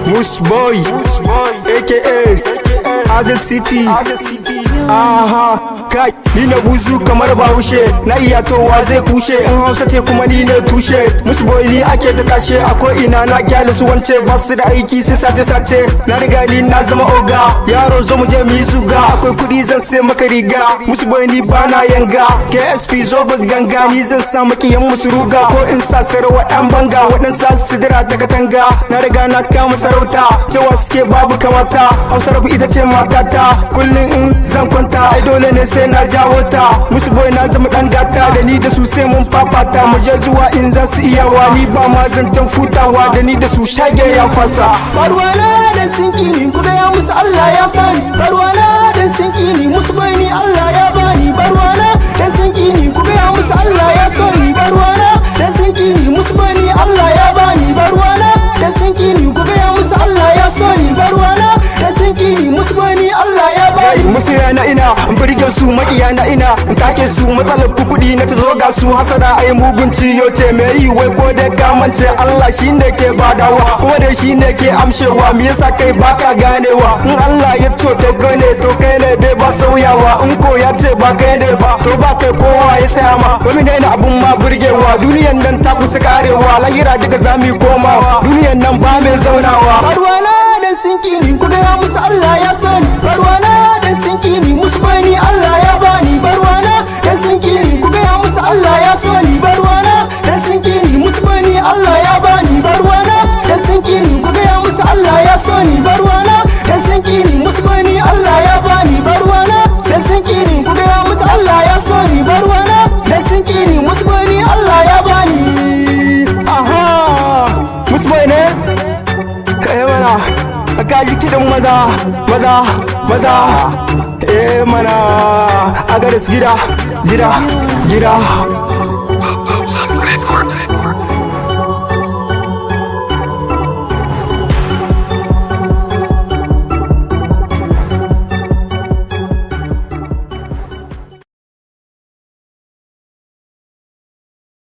Moose Boy, aka Azet City. Aha, kai ni na buzu kamar Bahaushe, na iya towa zai kushe, in Hausa ce kuma ni ne tushe. Moose Boy ni ake ta tashe, akwai ina na kyale su wance, ba su da aiki sai sace sace. Na riga ni na zama oga, yaro zo mu je mu yi zuga, akwai kuɗi zan sai maka riga. Moose Boy ni bana yanga, KSP zo bu ganga, ni zan sa makiyan musu ruga, ko in sa sarwa yan banga, waɗansa su dira ta katanga. Na riga na kama sarauta, cewa suke babu kamata, Hausa rabu ita ce matata, kullum in zan kwanta ai dole ne sai na jawo ta. Moose Boy na zama dan gata, da ni da su sai mun fafata, mu je zuwa in za su iyawa, ni ba ma zancen futawa, da ni da su shage ya fasa. Barwana da sinkini ku gaya musu Allah ya sani, barwana da sinkini Moose Boy ni Allah ya bani, barwana da sinkini ku gaya musu Allah ya sani, barwana da sinkini Moose Boy ni Allah ya bani, barwana da sinkini ku gaya musu Allah ya sani, barwana da sinkini Moose Boy ni Allah ya bani. Musu yana ina birge su, makiya na ina take su, matsalar kuɗi na ta zo ga su, hasada ai mugun ciyo te me yi wai ko da ka mance Allah shine ke badawa kuma da shine ke amshewa, me yasa kai baka ganewa? In Allah ya to ta gane to kai ne dai ba sauyawa, in ko ya ce ba kai ne ba to ba kai kowa ya saya ma. Wani ne na abun ma burgewa, duniyan nan ta kusa karewa, lahira duka zamu komawa, duniyan nan ba mai zaunawa. Barwana da sinkini ku gaya musu Allah ya sani, barwana da sinkini Moose Boy ni Allah ya bani, barwana da sinkini ku gaya musu Allah ya sani, barwana da sinkini Moose Boy ni Allah ya bani, barwana da sinkini ku gaya musu Allah ya sani, barwana da sinkini Moose Boy ni Allah ya bani, barwana da sinkini ku gaya musu Allah ya sani, barwana da sinkini Moose Boy ni Allah ya bani. Aha, Moose Boy ne? Kai mana, ka ji kiɗin maza, maza, maza. Mana, a garis gida, gida, gida.